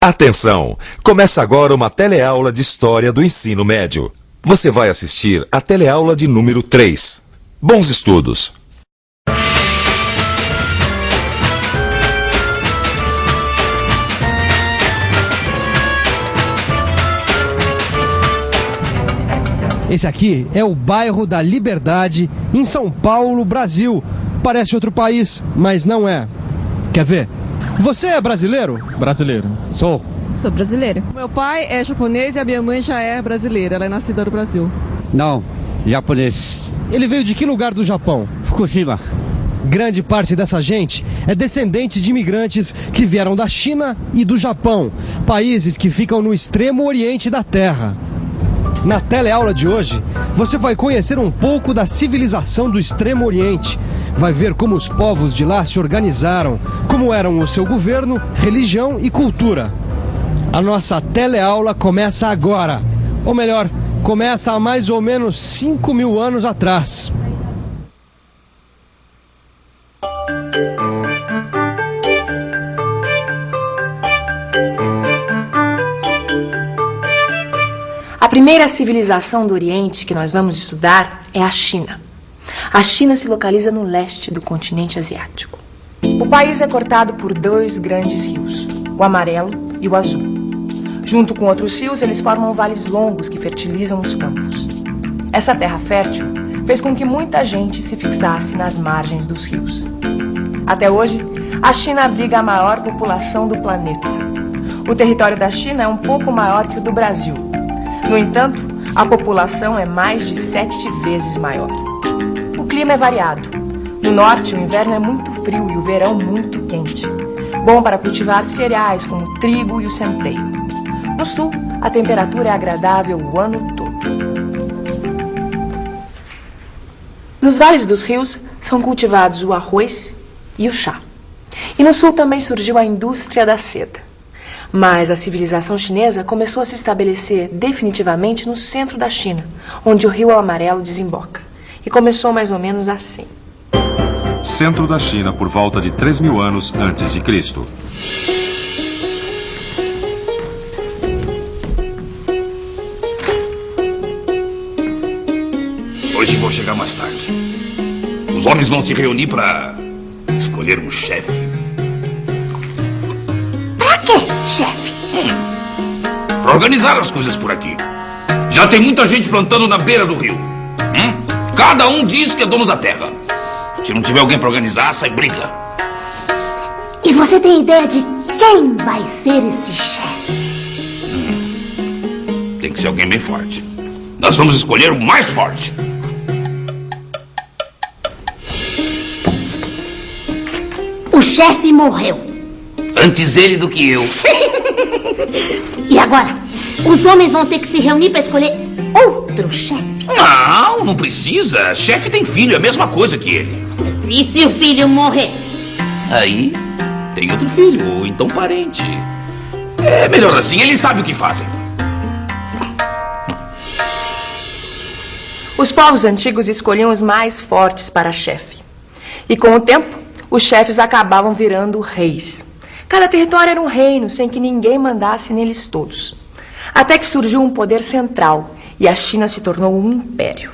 Atenção! Começa agora uma teleaula de História do Ensino Médio. Você vai assistir a teleaula de número 3. Bons estudos! Esse aqui é o bairro da Liberdade, em São Paulo, Brasil. Parece outro país, mas não é. Quer ver? Você é brasileiro? Brasileiro. Sou. Sou brasileiro. Meu pai é japonês e a minha mãe já é brasileira. Ela é nascida no Brasil. Não, japonês. Ele veio de que lugar do Japão? Fukushima. Grande parte dessa gente é descendente de imigrantes que vieram da China e do Japão, países que ficam no extremo oriente da Terra. Na teleaula de hoje, você vai conhecer um pouco da civilização do Extremo Oriente. Vai ver como os povos de lá se organizaram, como eram o seu governo, religião e cultura. A nossa teleaula começa agora. Ou melhor, começa há mais ou menos 5.000 anos atrás. A primeira civilização do Oriente que nós vamos estudar é a China. A China se localiza no leste do continente asiático. O país é cortado por dois grandes rios, o amarelo e o azul. Junto com outros rios, eles formam vales longos que fertilizam os campos. Essa terra fértil fez com que muita gente se fixasse nas margens dos rios. Até hoje, a China abriga a maior população do planeta. O território da China é um pouco maior que o do Brasil. No entanto, a população é mais de 7 vezes maior. O clima é variado. No norte, o inverno é muito frio e o verão muito quente. Bom para cultivar cereais como o trigo e o centeio. No sul, a temperatura é agradável o ano todo. Nos vales dos rios são cultivados o arroz e o chá. E no sul também surgiu a indústria da seda. Mas a civilização chinesa começou a se estabelecer definitivamente no centro da China, onde o rio Amarelo desemboca. E começou mais ou menos assim. Centro da China por volta de 3.000 anos antes de Cristo. Hoje vou chegar mais tarde. Os homens vão se reunir para escolher um chefe. Pra quê, chefe? Para organizar as coisas por aqui. Já tem muita gente plantando na beira do rio. Cada um diz que é dono da terra. Se não tiver alguém para organizar, sai briga. E você tem ideia de quem vai ser esse chefe? Tem que ser alguém bem forte. Nós vamos escolher o mais forte. O chefe morreu. Antes ele do que eu. E agora? Os homens vão ter que se reunir para escolher outro chefe. Não precisa. Chefe tem filho, é a mesma coisa que ele. E se o filho morrer? Aí tem outro filho, ou então parente. É melhor assim, eles sabem o que fazem. Os povos antigos escolhiam os mais fortes para chefe. E com o tempo, os chefes acabavam virando reis. Cada território era um reino, sem que ninguém mandasse neles todos. Até que surgiu um poder central, e a China se tornou um império.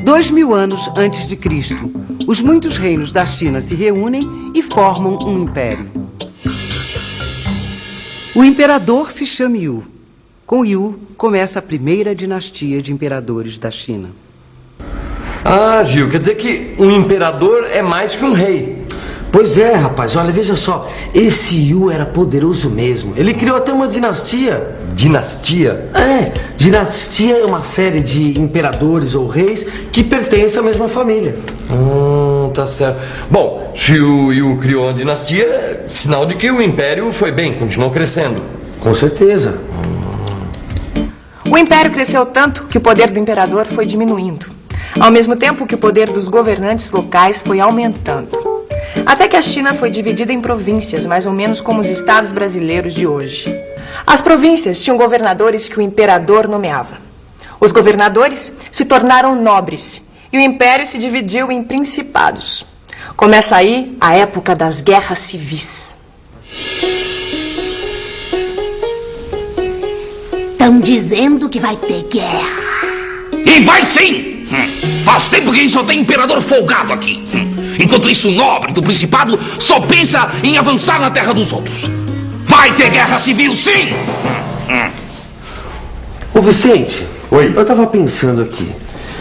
2.000 anos antes de Cristo, os muitos reinos da China se reúnem e formam um império. O imperador se chama Yu. Com Yu, começa a primeira dinastia de imperadores da China. Ah, Gil, quer dizer que um imperador é mais que um rei. Pois é, rapaz, olha, veja só, esse Yu era poderoso mesmo. Ele criou até uma dinastia. Dinastia? É, dinastia é uma série de imperadores ou reis que pertencem à mesma família. Tá certo. Bom, se o Yu criou uma dinastia, é sinal de que o império foi bem, continuou crescendo. Com certeza. O império cresceu tanto que o poder do imperador foi diminuindo, ao mesmo tempo que o poder dos governantes locais foi aumentando. Até que a China foi dividida em províncias, mais ou menos como os estados brasileiros de hoje. As províncias tinham governadores que o imperador nomeava. Os governadores se tornaram nobres e o império se dividiu em principados. Começa aí a época das guerras civis. Estão dizendo que vai ter guerra. E vai sim! Faz tempo que a gente só tem imperador folgado aqui. Enquanto isso, o nobre do Principado só pensa em avançar na terra dos outros. Vai ter guerra civil, sim! Ô Vicente, Oi. Eu tava pensando aqui.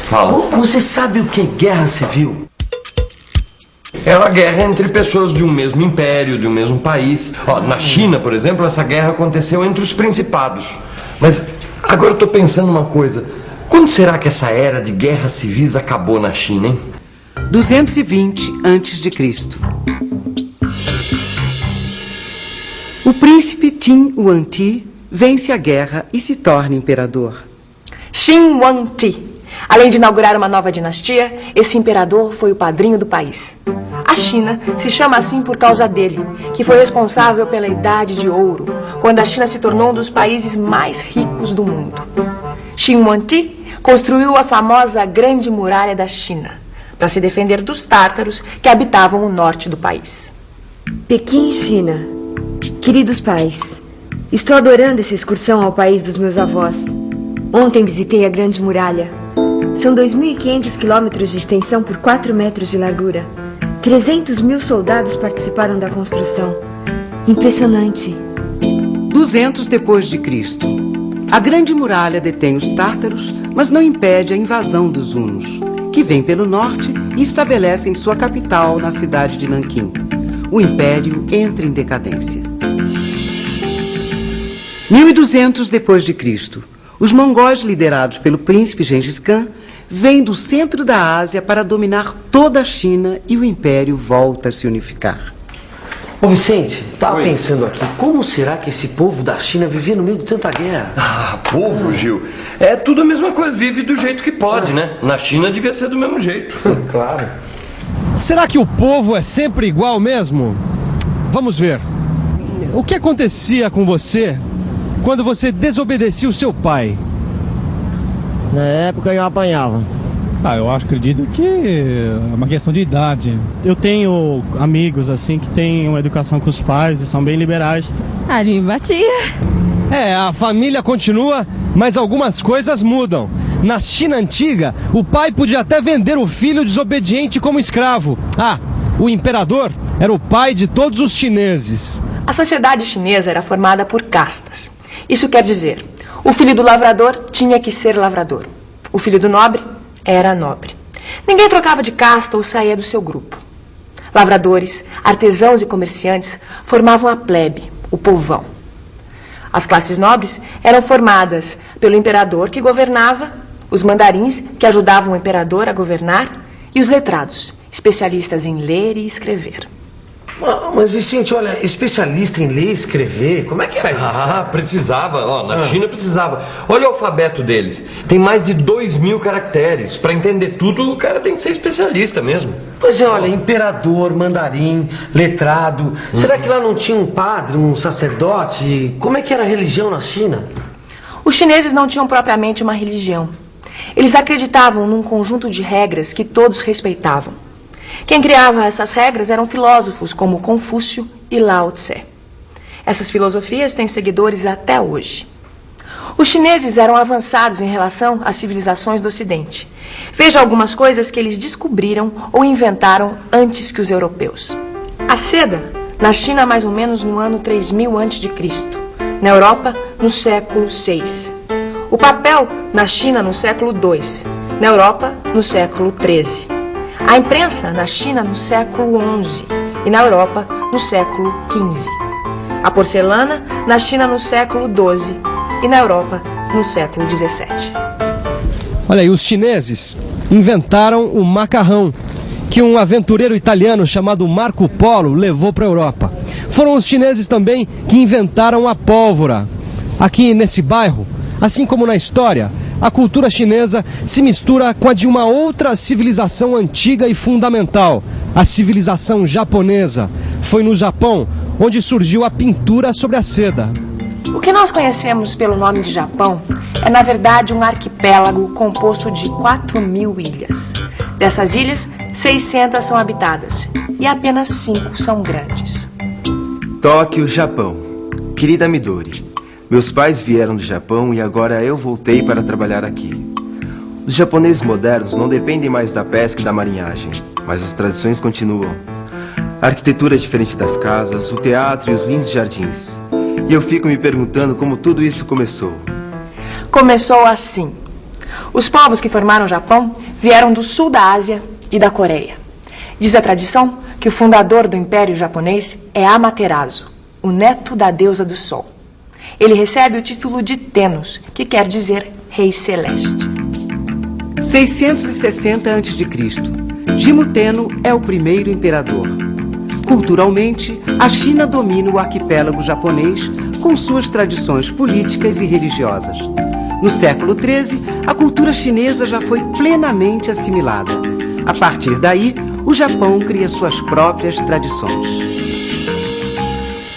Fala. Você sabe o que é guerra civil? É uma guerra entre pessoas de um mesmo império, de um mesmo país. Ó, na China, por exemplo, essa guerra aconteceu entre os principados. Mas agora eu tô pensando uma coisa. Quando será que essa era de guerras civis acabou na China, hein? 220 a.C. O príncipe Qin Huangdi vence a guerra e se torna imperador. Qin Huangdi. Além de inaugurar uma nova dinastia, esse imperador foi o padrinho do país. A China se chama assim por causa dele, que foi responsável pela Idade de Ouro, quando a China se tornou um dos países mais ricos do mundo. Qin Huangdi construiu a famosa Grande Muralha da China, para se defender dos tártaros que habitavam o norte do país. Pequim, China. Queridos pais, estou adorando essa excursão ao país dos meus avós. Ontem visitei a Grande Muralha. São 2.500 quilômetros de extensão por 4 metros de largura. 300 mil soldados participaram da construção. Impressionante. 200 depois de Cristo. A Grande Muralha detém os tártaros, mas não impede a invasão dos hunos, que vêm pelo norte e estabelecem sua capital na cidade de Nanquim. O império entra em decadência. 1200 depois de Cristo. Os mongóis liderados pelo príncipe Gengis Khan vêm do centro da Ásia para dominar toda a China e o império volta a se unificar. Ô Vicente, tava Oi. pensando aqui, como será que esse povo da China vivia no meio de tanta guerra? Ah, povo, Gil. É tudo a mesma coisa, vive do jeito que pode, né? Na China devia ser do mesmo jeito. Claro. Será que o povo é sempre igual mesmo? Vamos ver. O que acontecia com você quando você desobedecia o seu pai? Na época eu apanhava. Eu acredito que é uma questão de idade. Eu tenho amigos assim que têm uma educação com os pais e são bem liberais. Ele me batia. A família continua, mas algumas coisas mudam. Na China antiga, o pai podia até vender o filho desobediente como escravo. O imperador era o pai de todos os chineses. A sociedade chinesa era formada por castas. Isso quer dizer, o filho do lavrador tinha que ser lavrador. O filho do nobre era nobre. Ninguém trocava de casta ou saía do seu grupo. Lavradores, artesãos e comerciantes formavam a plebe, o povão. As classes nobres eram formadas pelo imperador que governava, os mandarins que ajudavam o imperador a governar e os letrados, especialistas em ler e escrever. Mas Vicente, olha, especialista em ler e escrever, como é que era isso? Precisava. Na China precisava. Olha o alfabeto deles. Tem mais de 2.000 caracteres. Para entender tudo, o cara tem que ser especialista mesmo. Pois é, olha, imperador, mandarim, letrado. Será que lá não tinha um padre, um sacerdote? Como é que era a religião na China? Os chineses não tinham propriamente uma religião. Eles acreditavam num conjunto de regras que todos respeitavam. Quem criava essas regras eram filósofos como Confúcio e Lao Tse. Essas filosofias têm seguidores até hoje. Os chineses eram avançados em relação às civilizações do Ocidente. Veja algumas coisas que eles descobriram ou inventaram antes que os europeus. A seda, na China mais ou menos no ano 3000 a.C., na Europa no século VI. O papel, na China no século II, na Europa no século XIII. A imprensa na China no século XI e na Europa no século XV. A porcelana na China no século XII e na Europa no século XVII. Olha aí, os chineses inventaram o macarrão, que um aventureiro italiano chamado Marco Polo levou para a Europa. Foram os chineses também que inventaram a pólvora. Aqui nesse bairro, assim como na história, a cultura chinesa se mistura com a de uma outra civilização antiga e fundamental, a civilização japonesa. Foi no Japão onde surgiu a pintura sobre a seda. O que nós conhecemos pelo nome de Japão é, na verdade, um arquipélago composto de 4.000 ilhas. Dessas ilhas, 600 são habitadas e apenas 5 são grandes. Tóquio, Japão. Querida Midori, Meus pais vieram do Japão e agora eu voltei para trabalhar aqui. Os japoneses modernos não dependem mais da pesca e da marinhagem, mas as tradições continuam. A arquitetura é diferente das casas, o teatro e os lindos jardins. E eu fico me perguntando como tudo isso começou. Começou assim. Os povos que formaram o Japão vieram do sul da Ásia e da Coreia. Diz a tradição que o fundador do Império Japonês é Amaterasu, o neto da deusa do Sol. Ele recebe o título de Tennos, que quer dizer Rei Celeste. 660 a.C., Jimmu Tenno é o primeiro imperador. Culturalmente, a China domina o arquipélago japonês com suas tradições políticas e religiosas. No século XIII, a cultura chinesa já foi plenamente assimilada. A partir daí, o Japão cria suas próprias tradições.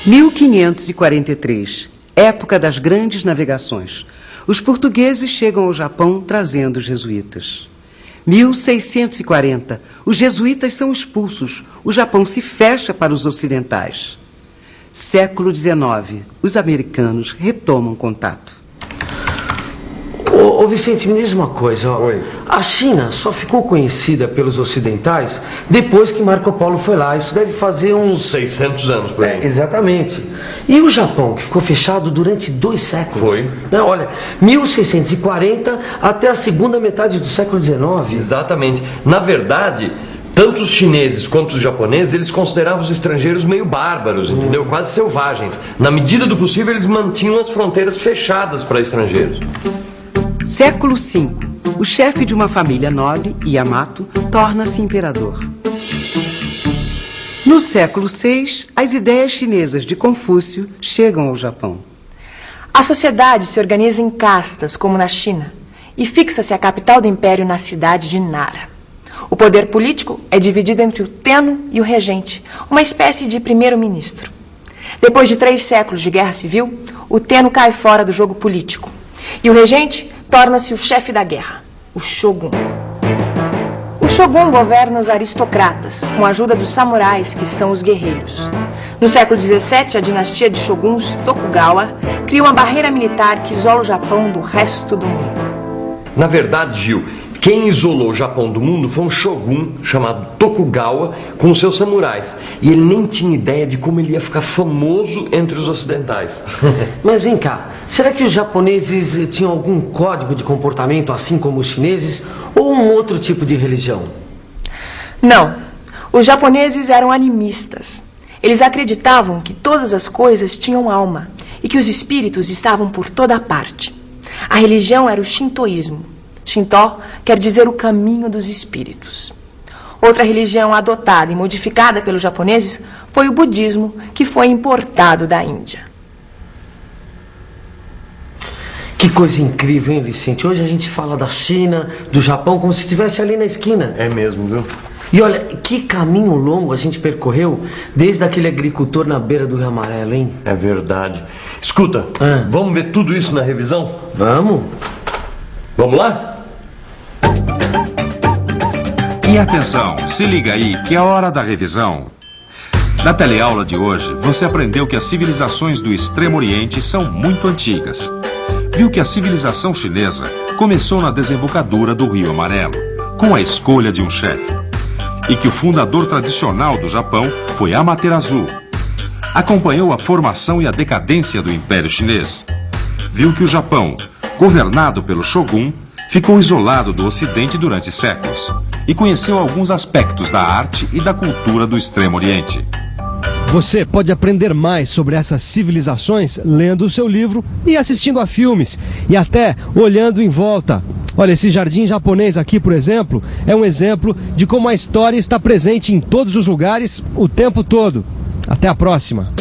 1543, época das grandes navegações. Os portugueses chegam ao Japão trazendo os jesuítas. 1640, os jesuítas são expulsos. O Japão se fecha para os ocidentais. Século XIX, os americanos retomam contato. Ô Vicente, me diz uma coisa, ó. Oi. A China só ficou conhecida pelos ocidentais depois que Marco Polo foi lá. Isso deve fazer uns 600 anos por aí. Exatamente. E o Japão, que ficou fechado durante 2 séculos? Foi. Não, olha, 1640 até a segunda metade do século XIX. Exatamente. Na verdade, tanto os chineses quanto os japoneses, eles consideravam os estrangeiros meio bárbaros, entendeu? Quase selvagens. Na medida do possível, eles mantinham as fronteiras fechadas para estrangeiros. Século V. O chefe de uma família nobre, Yamato, torna-se imperador. No século VI, as ideias chinesas de Confúcio chegam ao Japão. A sociedade se organiza em castas, como na China, e fixa-se a capital do império na cidade de Nara. O poder político é dividido entre o Tenno e o regente, uma espécie de primeiro-ministro. Depois de 3 séculos de guerra civil, o Tenno cai fora do jogo político. E o regente torna-se o chefe da guerra, o Shogun. O Shogun governa os aristocratas, com a ajuda dos samurais, que são os guerreiros. No século XVII, a dinastia de Shoguns, Tokugawa, cria uma barreira militar que isola o Japão do resto do mundo. Na verdade, Gil, quem isolou o Japão do mundo foi um shogun chamado Tokugawa com seus samurais. E ele nem tinha ideia de como ele ia ficar famoso entre os ocidentais. Mas vem cá, será que os japoneses tinham algum código de comportamento assim como os chineses ou um outro tipo de religião? Não, os japoneses eram animistas. Eles acreditavam que todas as coisas tinham alma e que os espíritos estavam por toda parte. A religião era o shintoísmo. Shinto quer dizer o caminho dos espíritos. Outra religião adotada e modificada pelos japoneses foi o budismo, que foi importado da Índia. Que coisa incrível, hein, Vicente? Hoje a gente fala da China, do Japão, como se estivesse ali na esquina. É mesmo, viu? E olha, que caminho longo a gente percorreu desde aquele agricultor na beira do Rio Amarelo, hein? É verdade. Escuta, vamos ver tudo isso na revisão? Vamos. Vamos lá? E atenção, se liga aí que é hora da revisão. Na teleaula de hoje, você aprendeu que as civilizações do Extremo Oriente são muito antigas. Viu que a civilização chinesa começou na desembocadura do Rio Amarelo, com a escolha de um chefe. E que o fundador tradicional do Japão foi Amaterasu. Acompanhou a formação e a decadência do Império Chinês. Viu que o Japão, governado pelo Shogun, ficou isolado do Ocidente durante séculos e conheceu alguns aspectos da arte e da cultura do Extremo Oriente. Você pode aprender mais sobre essas civilizações lendo o seu livro e assistindo a filmes e até olhando em volta. Olha, esse jardim japonês aqui, por exemplo, é um exemplo de como a história está presente em todos os lugares o tempo todo. Até a próxima!